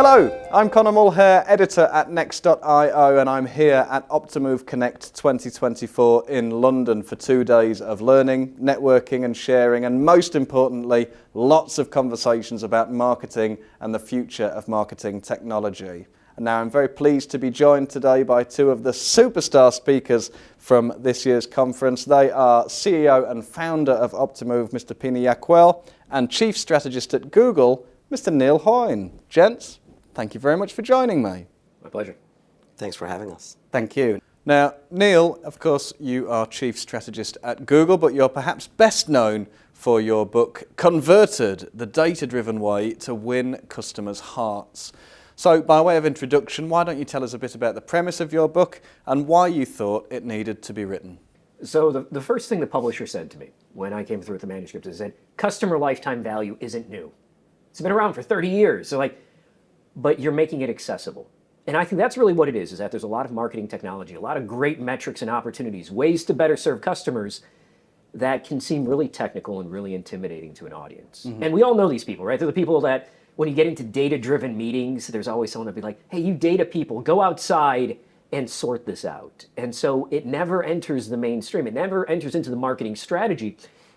Hello, I'm Conor Mulheir, editor at Next.io, and I'm here at Optimove Connect 2024 in London for 2 days of learning, networking and sharing, and most importantly, lots of conversations about marketing and the future of marketing technology. And now I'm very pleased to be joined today by two of the superstar speakers from this year's conference. They are CEO and founder of Optimove, Mr. Pini Yakuel, and Chief Strategist at Google, Mr. Neil Hoyne. Gents, thank you very much for joining me. My pleasure. Thanks for having us. Thank you. Now, Neil, of course, you are Chief Strategist at Google, but you're perhaps best known for your book, Converted, the Data-Driven Way to Win Customers' Hearts. So, by way of introduction, why don't you tell us a bit about the premise of your book and why you thought it needed to be written? So the first thing the publisher said to me when I came through with the manuscript is that customer lifetime value isn't new. It's been around for 30 years. So but you're making it accessible. And I think that's really what it is that there's a lot of marketing technology, a lot of great metrics and opportunities, ways to better serve customers that can seem really technical and really intimidating to an audience. Mm-hmm. And we all know these people, right? They're the people that when you get into data-driven meetings, there's always someone that'll be like, hey, you data people, go outside and sort this out. And so it never enters the mainstream. It never enters into the marketing strategy.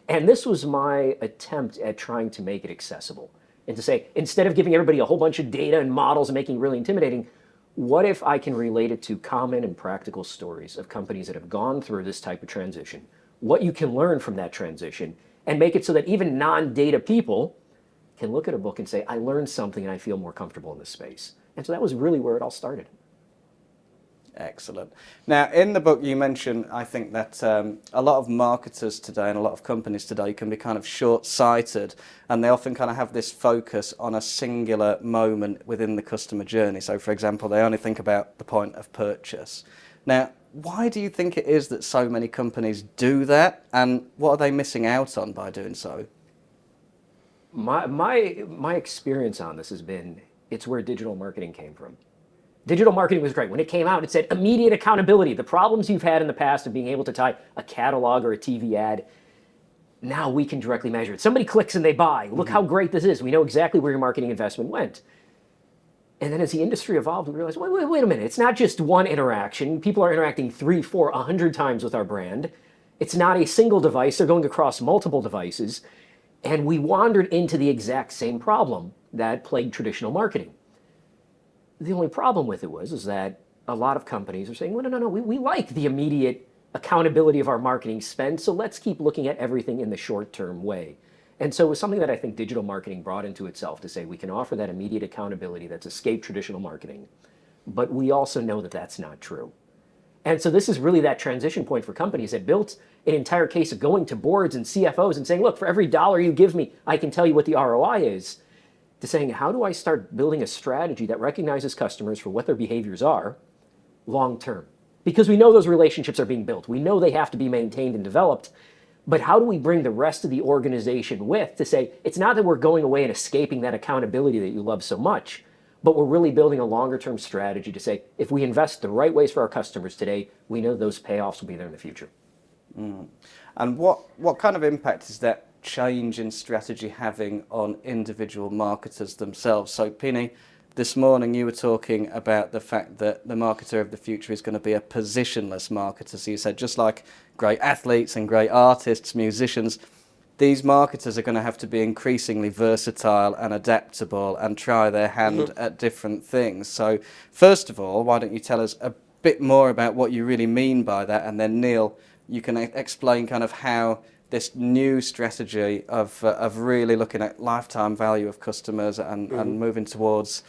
And this was my attempt at trying to make it accessible. And to say, instead of giving everybody a whole bunch of data and models and making it really intimidating, what if I can relate it to common and practical stories of companies that have gone through this type of transition, what you can learn from that transition, and make it so that even non-data people can look at a book and say, I learned something and I feel more comfortable in this space. And so that was really where it all started. Excellent. Now, in the book you mention, I think that a lot of marketers today and a lot of companies today can be kind of short-sighted, and they often kind of have this focus on a singular moment within the customer journey. So, for example, they only think about the point of purchase. Now, why do you think it is that so many companies do that, and what are they missing out on by doing so? My experience on this has been, it's where digital marketing came from. Digital marketing was great. When it came out, it said immediate accountability. The problems you've had in the past of being able to tie a catalog or a TV ad, now we can directly measure it. Somebody clicks and they buy. Look how great this is. We know exactly where your marketing investment went. And then as the industry evolved, we realized, wait a minute. It's not just one interaction. People are interacting 3, 4, 100 times with our brand. It's not a single device. They're going across multiple devices. And we wandered into the exact same problem that plagued traditional marketing. The only problem with it is that a lot of companies are saying, well, no, we like the immediate accountability of our marketing spend, so let's keep looking at everything in the short-term way. And so it was something that I think digital marketing brought into itself to say we can offer that immediate accountability that's escaped traditional marketing, but we also know that that's not true. And so this is really that transition point for companies that built an entire case of going to boards and CFOs and saying, look, for every dollar you give me, I can tell you what the ROI is, to saying, how do I start building a strategy that recognizes customers for what their behaviors are long term? Because we know those relationships are being built. We know they have to be maintained and developed. But how do we bring the rest of the organization with to say, it's not that we're going away and escaping that accountability that you love so much, but we're really building a longer term strategy to say, if we invest the right ways for our customers today, we know those payoffs will be there in the future. Mm. And what kind of impact is that change in strategy having on individual marketers themselves? So, Pini, this morning you were talking about the fact that the marketer of the future is going to be a positionless marketer. So you said just like great athletes and great artists, musicians, these marketers are going to have to be increasingly versatile and adaptable and try their hand at different things. So first of all, why don't you tell us a bit more about what you really mean by that, and then Neil, you can explain kind of how this new strategy of really looking at lifetime value of customers and moving towards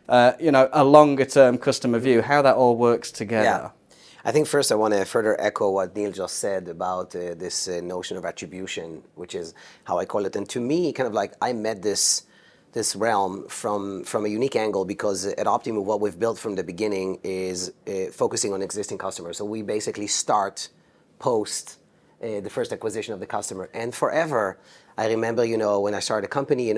a longer term customer view, how that all works together. Yeah. I think first I want to further echo what Neil just said about this notion of attribution, which is how I call it. And to me, kind of like I met this realm from a unique angle, because at Optimove, what we've built from the beginning is focusing on existing customers. So we basically start post the first acquisition of the customer. And forever, I remember, when I started a company,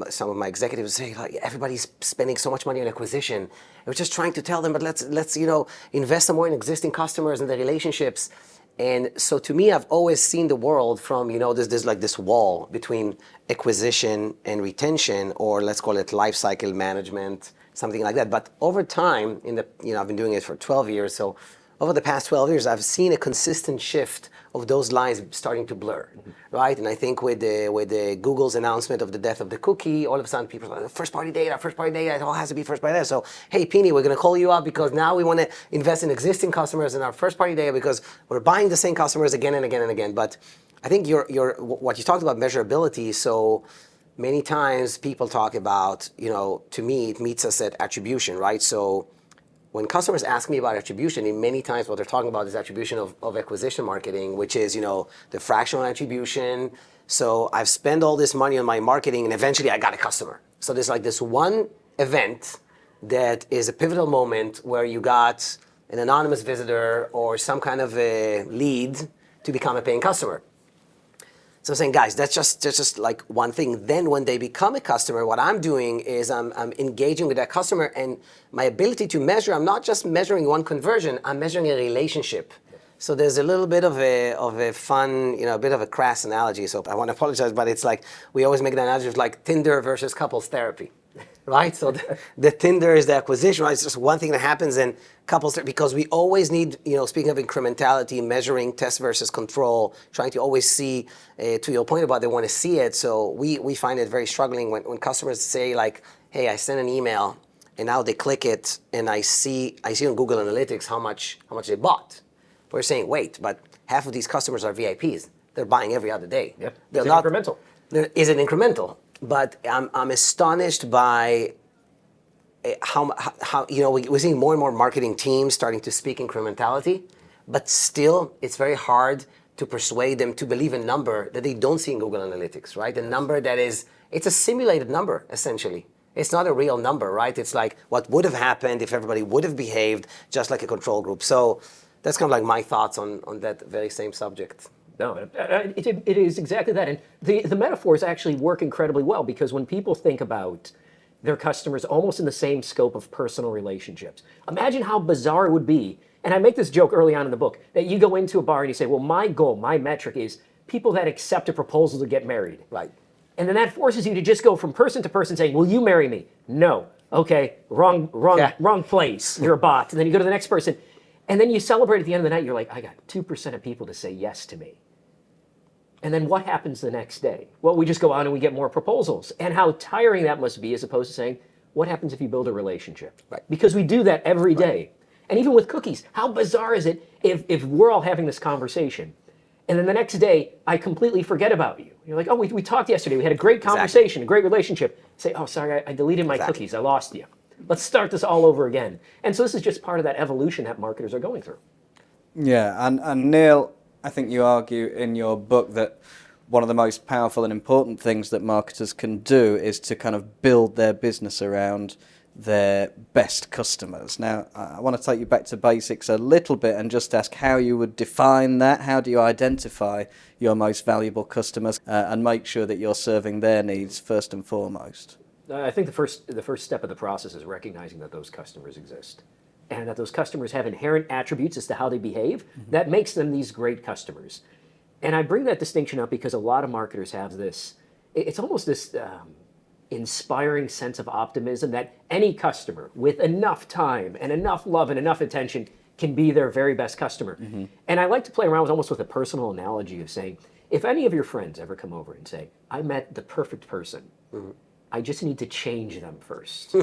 some of my executives say, like, everybody's spending so much money on acquisition. I was just trying to tell them, but let's invest some more in existing customers and the relationships. And so to me, I've always seen the world from, there's like this wall between acquisition and retention, or let's call it life cycle management, something like that. But over time, I've been doing it for 12 years, so over the past 12 years, I've seen a consistent shift of those lines starting to blur, right? And I think with the Google's announcement of the death of the cookie, all of a sudden people are like, first party data, it all has to be first party data. So, hey, Pini, we're going to call you up because now we want to invest in existing customers in our first party data because we're buying the same customers again and again and again. But I think what you talked about measurability, so many times people talk about, to me, it meets us at attribution, right? So when customers ask me about attribution, many times what they're talking about is attribution of acquisition marketing, which is, the fractional attribution. So I've spent all this money on my marketing and eventually I got a customer. So there's like this one event that is a pivotal moment where you got an anonymous visitor or some kind of a lead to become a paying customer. So I'm saying, guys, that's just like one thing. Then when they become a customer, what I'm doing is I'm engaging with that customer, and my ability to measure, I'm not just measuring one conversion, I'm measuring a relationship. So there's a little bit of a fun, a bit of a crass analogy. So I want to apologize, but it's like we always make the analogy of like Tinder versus couples therapy, right? So the Tinder is the acquisition, right? It's just one thing that happens in couples therapy because we always need, speaking of incrementality, measuring test versus control, trying to always see, to your point about they want to see it. So we find it very struggling when customers say like, hey, I sent an email and now they click it and I see on Google Analytics how much they bought. We're saying, wait, but half of these customers are VIPs. They're buying every other day. Yep. They're It's incremental. Is it incremental? But I'm astonished by how we're seeing more and more marketing teams starting to speak incrementality, but still it's very hard to persuade them to believe a number that they don't see in Google Analytics, right? A number that it's a simulated number, essentially. It's not a real number, right? It's like what would have happened if everybody would have behaved just like a control group. So that's kind of like my thoughts on that very same subject. No, it is exactly that. And the metaphors actually work incredibly well because when people think about their customers almost in the same scope of personal relationships, imagine how bizarre it would be. And I make this joke early on in the book that you go into a bar and you say, well, my goal, my metric is people that accept a proposal to get married. Right. And then that forces you to just go from person to person saying, will you marry me? No. Okay, wrong place. You're a bot. And then you go to the next person. And then you celebrate at the end of the night, you're like, I got 2% of people to say yes to me. And then what happens the next day? Well, we just go on and we get more proposals. And how tiring that must be as opposed to saying, what happens if you build a relationship? Right. Because we do that every day. And even with cookies, how bizarre is it if we're all having this conversation and then the next day I completely forget about you. You're like, oh, we talked yesterday. We had a great conversation, a great relationship. Say, oh, sorry, I deleted my cookies. I lost you. Let's start this all over again. And so this is just part of that evolution that marketers are going through. Yeah, and Neil, I think you argue in your book that one of the most powerful and important things that marketers can do is to kind of build their business around their best customers. Now, I want to take you back to basics a little bit and just ask how you would define that. How do you identify your most valuable customers and make sure that you're serving their needs first and foremost? I think the first step of the process is recognizing that those customers exist and that those customers have inherent attributes as to how they behave that makes them these great customers. And I bring that distinction up because a lot of marketers have this, it's almost this inspiring sense of optimism that any customer with enough time and enough love and enough attention can be their very best customer. And I like to play around with a personal analogy of saying, if any of your friends ever come over and say, I met the perfect person, I just need to change them first.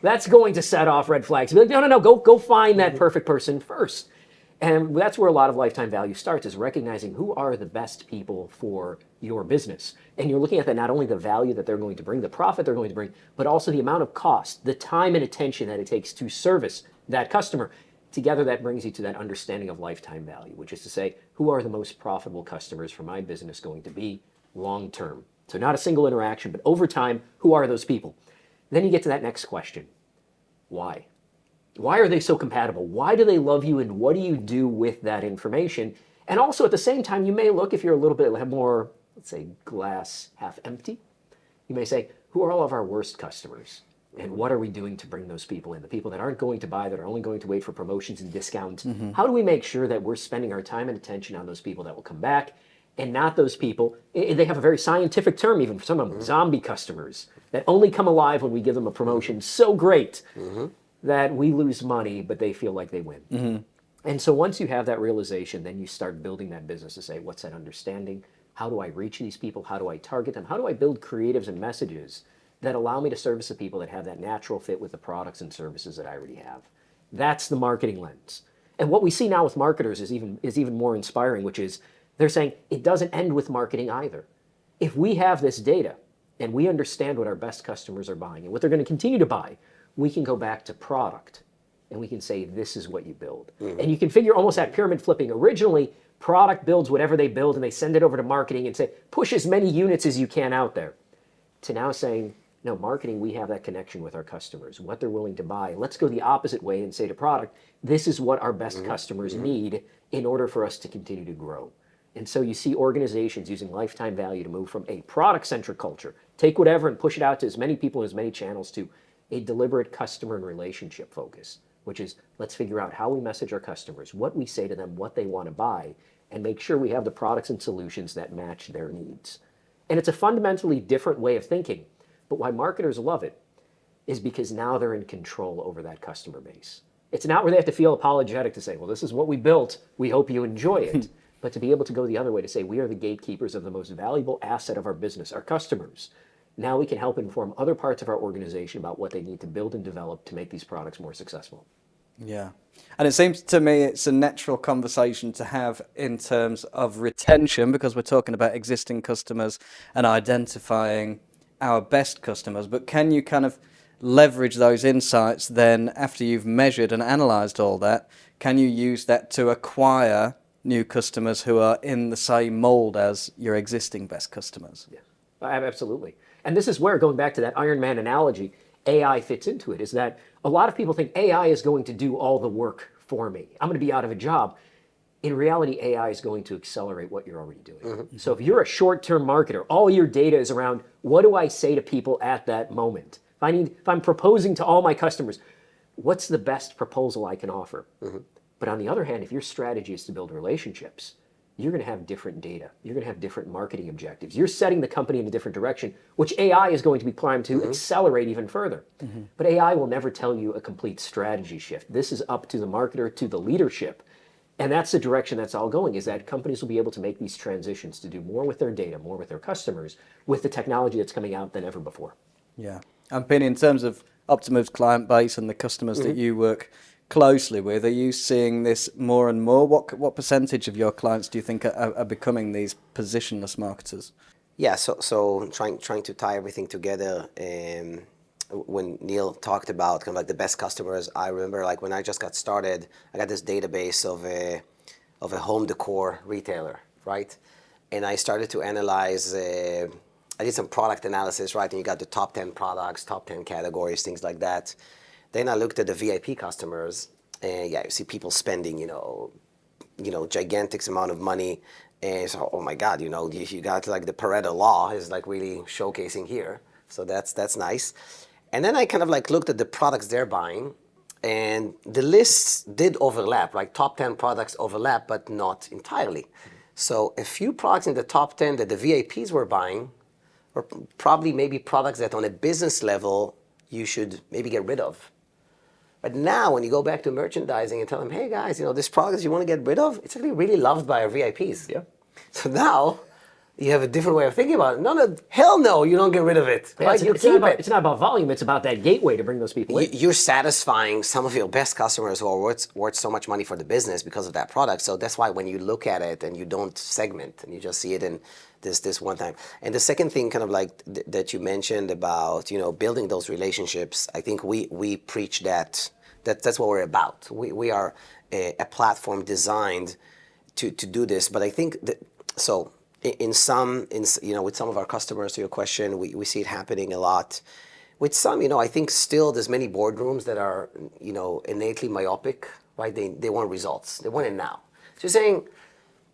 That's going to set off red flags. Be like, no, go find that perfect person first. And that's where a lot of lifetime value starts, is recognizing who are the best people for your business. And you're looking at that, not only the value that they're going to bring, the profit they're going to bring, but also the amount of cost, the time and attention that it takes to service that customer. Together, that brings you to that understanding of lifetime value, which is to say, who are the most profitable customers for my business going to be long term? So not a single interaction, but over time, who are those people? Then you get to that next question. Why? Why are they so compatible? Why do they love you, and what do you do with that information? And also at the same time, you may look, if you're a little bit more, let's say, glass half empty, you may say, who are all of our worst customers? And what are we doing to bring those people in? The people that aren't going to buy, that are only going to wait for promotions and discounts. How do we make sure that we're spending our time and attention on those people that will come back and not those people. They have a very scientific term even for some of them, zombie customers, that only come alive when we give them a promotion so great that we lose money, but they feel like they win. And so once you have that realization, then you start building that business to say, what's that understanding? How do I reach these people? How do I target them? How do I build creatives and messages that allow me to service the people that have that natural fit with the products and services that I already have? That's the marketing lens. And what we see now with marketers is even more inspiring, which is they're saying it doesn't end with marketing either. If we have this data and we understand what our best customers are buying and what they're going to continue to buy, we can go back to product and we can say, this is what you build. And you can figure almost that pyramid flipping. Originally, product builds whatever they build and they send it over to marketing and say, push as many units as you can out there. To now saying, no, marketing, we have that connection with our customers, what they're willing to buy. Let's go the opposite way and say to product, this is what our best customers need in order for us to continue to grow. And so you see organizations using lifetime value to move from a product-centric culture, take whatever and push it out to as many people and as many channels, to a deliberate customer and relationship focus, which is let's figure out how we message our customers, what we say to them, what they want to buy, and make sure we have the products and solutions that match their needs. And it's a fundamentally different way of thinking, but why marketers love it is because now they're in control over that customer base. It's not where they have to feel apologetic to say, well, this is what we built, we hope you enjoy it. But to be able to go the other way, to say we are the gatekeepers of the most valuable asset of our business, our customers. Now we can help inform other parts of our organization about what they need to build and develop to make these products more successful. Yeah. And it seems to me it's a natural conversation to have in terms of retention, because we're talking about existing customers and identifying our best customers. But can you kind of leverage those insights then after you've measured and analyzed all that? Can you use that to acquire new customers who are in the same mold as your existing best customers? Yeah, absolutely. And this is where, going back to that Iron Man analogy, AI fits into it, is that a lot of people think AI is going to do all the work for me. I'm going to be out of a job. In reality, AI is going to accelerate what you're already doing. So if you're a short-term marketer, all your data is around, what do I say to people at that moment? If I'm proposing to all my customers, what's the best proposal I can offer? But on the other hand, if your strategy is to build relationships, you're going to have different data. You're going to have different marketing objectives. You're setting the company in a different direction, which AI is going to be primed to accelerate even further. But AI will never tell you a complete strategy shift. This is up to the marketer, to the leadership. And that's the direction that's all going, is that companies will be able to make these transitions to do more with their data, more with their customers, with the technology that's coming out than ever before. Yeah. And Pini, in terms of Optimove's client base and the customers that you work closely with, are you seeing this more and more? What percentage of your clients do you think are becoming these positionless marketers? Yeah, so trying to tie everything together. When Neil talked about kind of like the best customers, I remember like when I just got started, I got this database of a home decor retailer, right? And I started to analyze. I did some product analysis, right? And you got the top 10 products, top 10 categories, things like that. Then I looked at the VIP customers, and yeah, you see people spending, gigantic amount of money. And so, oh my God, you got like the Pareto law is like really showcasing here. So that's nice. And then I kind of like looked at the products they're buying, and the lists did overlap, like top 10 products overlap, but not entirely. So a few products in the top 10 that the VIPs were buying were probably maybe products that on a business level you should maybe get rid of. But now when you go back to merchandising and tell them, hey guys, this product you want to get rid of, it's actually really loved by our VIPs. Yeah. So now you have a different way of thinking about it. No, hell no, you don't get rid of it. Yeah, right? It's not about volume, it's about that gateway to bring those people in. You're satisfying some of your best customers who are worth so much money for the business because of that product. So that's why when you look at it and you don't segment and you just see it in this one time. And the second thing kind of like that you mentioned about, building those relationships, I think we preach that. That's what we're about. We are a platform designed to do this. But I think that, so with some of our customers, to your question, we see it happening a lot. With some, I think still there's many boardrooms that are, innately myopic, right? They want results. They want it now. So you're saying,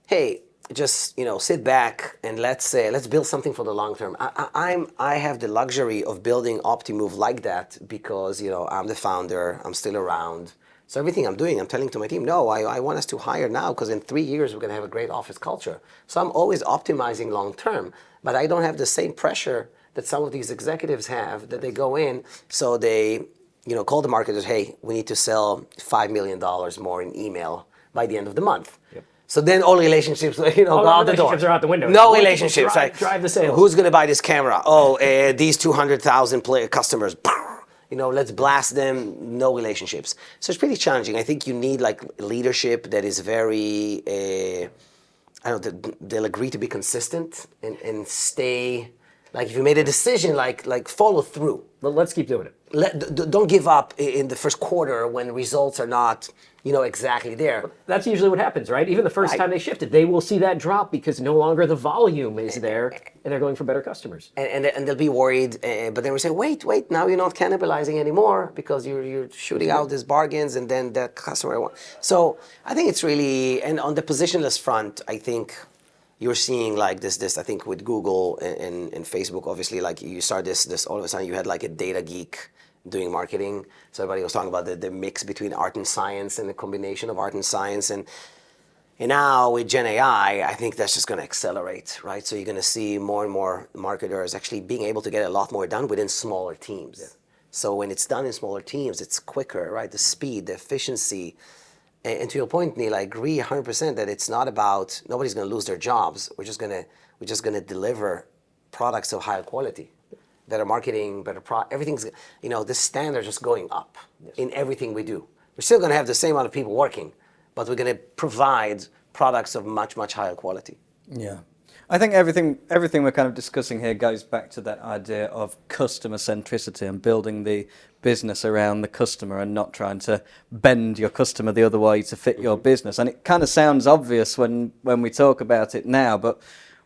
hey, just sit back and let's build something for the long term. I have the luxury of building Optimove like that because I'm the founder. I'm still around. So everything I'm doing, I'm telling to my team, no, I want us to hire now because in 3 years we're going to have a great office culture. So I'm always optimizing long term, but I don't have the same pressure that some of these executives have, that they go in, so they call the marketers, hey, we need to sell $5 million more in email by the end of the month. Yep. So then all relationships, go out the door. Relationships are out the window. No relationships. Drive the sales. Who's going to buy this camera? Oh, these 200,000 customers. Let's blast them. No relationships. So it's pretty challenging. I think you need like leadership that is very, they'll agree to be consistent and stay. Like if you made a decision, like follow through. Let's keep doing it. Don't give up in the first quarter when results are not, exactly there. That's usually what happens, right? Even the first time they shifted, they will see that drop because no longer the volume is there, and they're going for better customers. And they'll be worried, but then we say, wait, now you're not cannibalizing anymore because you're shooting out these bargains, and then the customer wants. So I think it's really, and on the positionless front, I think you're seeing like this. I think with Google and Facebook, obviously, like you start this all of a sudden you had like a data geek doing marketing. So everybody was talking about the mix between art and science and the combination of art and science. And now with GenAI, I think that's just going to accelerate, right? So you're going to see more and more marketers actually being able to get a lot more done within smaller teams. Yeah. So when it's done in smaller teams, it's quicker, right? The speed, the efficiency. And to your point, Neil, I agree 100% that it's not about, nobody's going to lose their jobs. We're just going to deliver products of higher quality. Better marketing, better everything's, the standards just going up in everything we do. We're still going to have the same amount of people working, but we're going to provide products of much, much higher quality. Yeah. I think everything we're kind of discussing here goes back to that idea of customer centricity and building the business around the customer and not trying to bend your customer the other way to fit your business. And it kind of sounds obvious when we talk about it now, but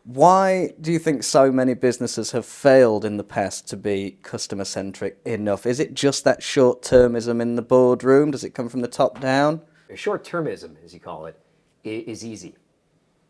why do you think so many businesses have failed in the past to be customer-centric enough? Is it just that short-termism in the boardroom? Does it come from the top down? Short-termism, as you call it, is easy.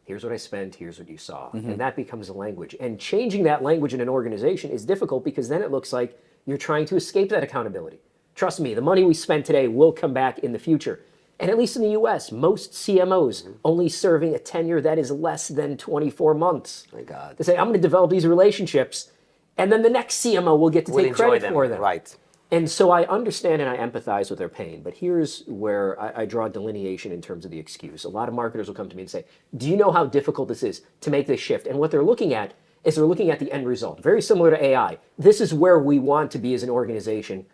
Here's what I spent, here's what you saw. And that becomes a language. And changing that language in an organization is difficult because then it looks like you're trying to escape that accountability. Trust me, the money we spent today will come back in the future. And at least in the US, most CMOs only serving a tenure that is less than 24 months. My God. They say, I'm going to develop these relationships, and then the next CMO will get to take credit for them. Right. And so I understand and I empathize with their pain, but here's where I draw a delineation in terms of the excuse. A lot of marketers will come to me and say, do you know how difficult this is to make this shift? And what they're looking at is they're looking at the end result, very similar to AI. This is where we want to be as an organization.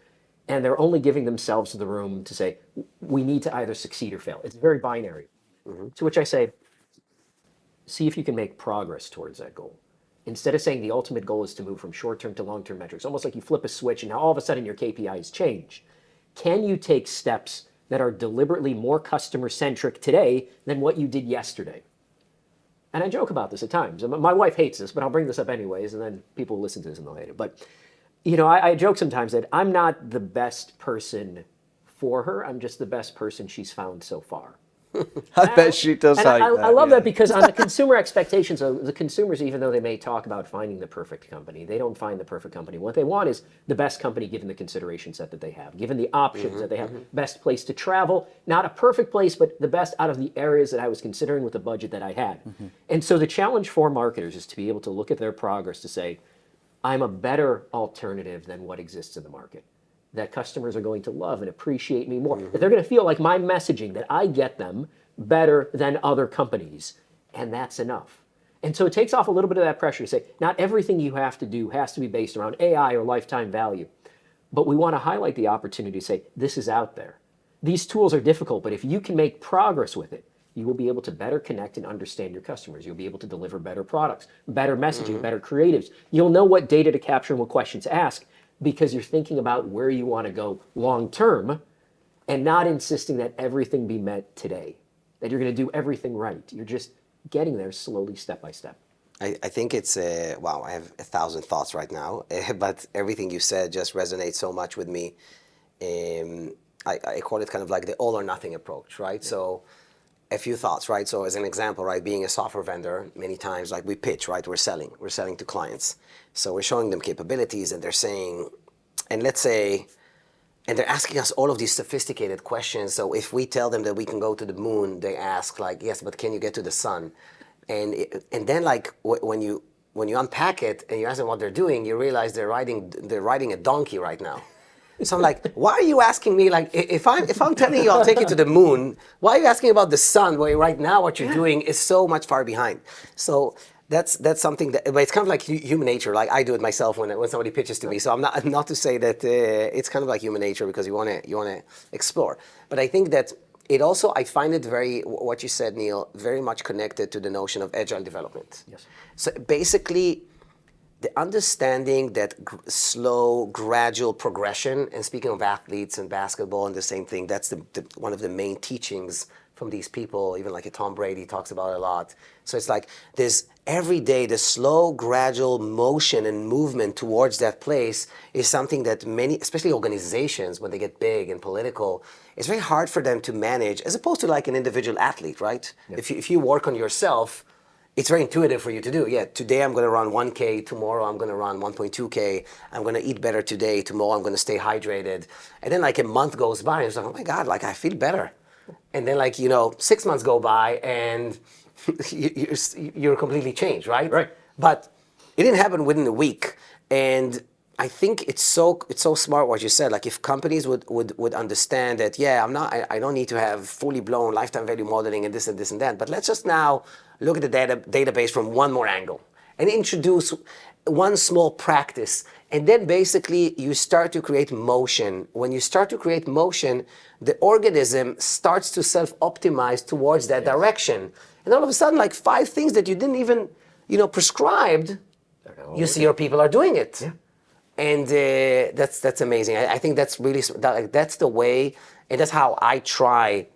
And they're only giving themselves the room to say, we need to either succeed or fail. It's very binary. To which I say, see if you can make progress towards that goal. Instead of saying the ultimate goal is to move from short-term to long-term metrics, almost like you flip a switch and now all of a sudden your KPIs change. Can you take steps that are deliberately more customer-centric today than what you did yesterday? And I joke about this at times. My wife hates this, but I'll bring this up anyways, and then people will listen to this and they'll hate it. But I joke sometimes that I'm not the best person for her. I'm just the best person she's found so far. I bet she does hate that. I love that because on the consumer expectations, the consumers, even though they may talk about finding the perfect company, they don't find the perfect company. What they want is the best company given the consideration set that they have, given the options that they have, best place to travel, not a perfect place, but the best out of the areas that I was considering with the budget that I had. And so the challenge for marketers is to be able to look at their progress to say, I'm a better alternative than what exists in the market, that customers are going to love and appreciate me more, that they're going to feel like my messaging, that I get them better than other companies, and that's enough. And so it takes off a little bit of that pressure to say, not everything you have to do has to be based around AI or lifetime value, but we want to highlight the opportunity to say, this is out there. These tools are difficult, but if you can make progress with it, you will be able to better connect and understand your customers. You'll be able to deliver better products, better messaging, better creatives. You'll know what data to capture and what questions to ask because you're thinking about where you want to go long term and not insisting that everything be met today, that you're going to do everything right. You're just getting there slowly, step by step. I think it's, wow, I have 1,000 thoughts right now, but everything you said just resonates so much with me. I call it kind of like the all or nothing approach, right? Yeah. So a few thoughts, right? So as an example, right, being a software vendor, many times, like we pitch, right? We're selling to clients. So we're showing them capabilities and they're saying, and let's say and they're asking us all of these sophisticated questions. So if we tell them that we can go to the moon, they ask like, yes, but can you get to the sun? And then like when you unpack it and you ask them what they're doing, you realize they're riding a donkey right now. So I'm like, why are you asking me, like, if I'm telling you I'll take you to the moon, why are you asking about the sun, where right now what you're doing is so much far behind? So that's something that, but it's kind of like human nature. Like I do it myself when somebody pitches to me. So I'm not to say that it's kind of like human nature, because you want to explore. But I think that it also, I find it very, what you said, Neil, very much connected to the notion of agile development. Yes. So basically, the understanding that slow, gradual progression, and speaking of athletes and basketball and the same thing, that's one of the main teachings from these people, even like Tom Brady talks about it a lot. So it's like this every day, the slow, gradual motion and movement towards that place is something that many, especially organizations, when they get big and political, it's very hard for them to manage, as opposed to like an individual athlete, right? Yeah. If you work on yourself, it's very intuitive for you to do. Yeah, today I'm going to run 1K, tomorrow I'm going to run 1.2K, I'm going to eat better today, tomorrow I'm going to stay hydrated. And then like a month goes by and it's like, oh my God, like I feel better. And then like, 6 months go by and you're completely changed, right? Right. But it didn't happen within a week. And I think it's so smart what you said. Like if companies would understand that, yeah, I don't need to have fully blown lifetime value modeling and this and this and that, but let's just now look at the database from one more angle and introduce one small practice. And then basically you start to create motion. When you start to create motion, the organism starts to self-optimize towards that direction. And all of a sudden, like 5 things that you didn't even, prescribed, you see your people are doing it. Yeah. And that's amazing. I think that's really, that's the way, and that's how I try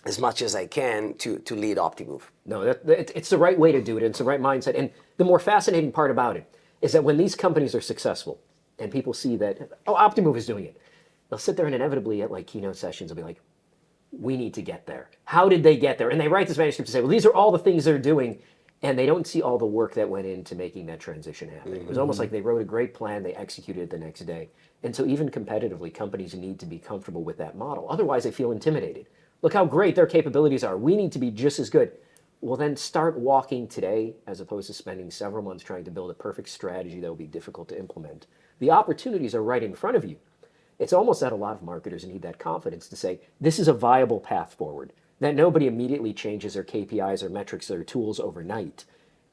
as much as I can to lead Optimove. No, it's the right way to do it. It's the right mindset. And the more fascinating part about it is that when these companies are successful and people see that, oh, Optimove is doing it, they'll sit there and inevitably at like keynote sessions and be like, we need to get there. How did they get there? And they write this manuscript to say, well, these are all the things they're doing. And they don't see all the work that went into making that transition happen. It was almost like they wrote a great plan, they executed it the next day. And so even competitively, companies need to be comfortable with that model. Otherwise, they feel intimidated. Look how great their capabilities are. We need to be just as good. Well, then start walking today, as opposed to spending several months trying to build a perfect strategy that will be difficult to implement. The opportunities are right in front of you. It's almost that a lot of marketers need that confidence to say, this is a viable path forward. That nobody immediately changes their KPIs or metrics or tools overnight.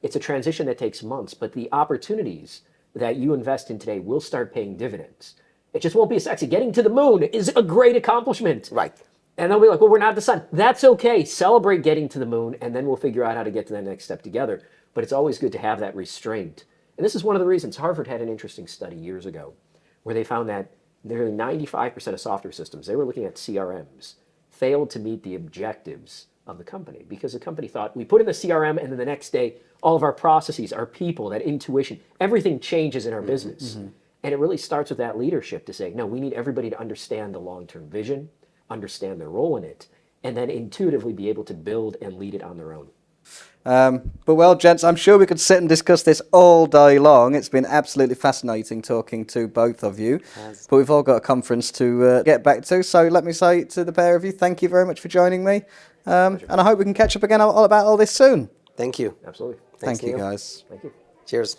It's a transition that takes months, but the opportunities that you invest in today will start paying dividends. It just won't be as sexy. Getting to the moon is a great accomplishment. Right. And they'll be like, well, we're not the sun. That's okay. Celebrate getting to the moon, and then we'll figure out how to get to that next step together. But it's always good to have that restraint. And this is one of the reasons Harvard had an interesting study years ago where they found that nearly 95% of software systems, they were looking at CRMs, failed to meet the objectives of the company because the company thought, we put in the CRM and then the next day, all of our processes, our people, that intuition, everything changes in our business. Mm-hmm. And it really starts with that leadership to say, no, we need everybody to understand the long-term vision, understand their role in it, and then intuitively be able to build and lead it on their own. But well, gents, I'm sure we could sit and discuss this all day long. It's been absolutely fascinating talking to both of you. Yes. But we've all got a conference to get back to. So let me say to the pair of you, thank you very much for joining me. And I hope we can catch up again about all this soon. Thank you. Absolutely. Thanks, Thank you, Neil. guys. Thank you. Cheers.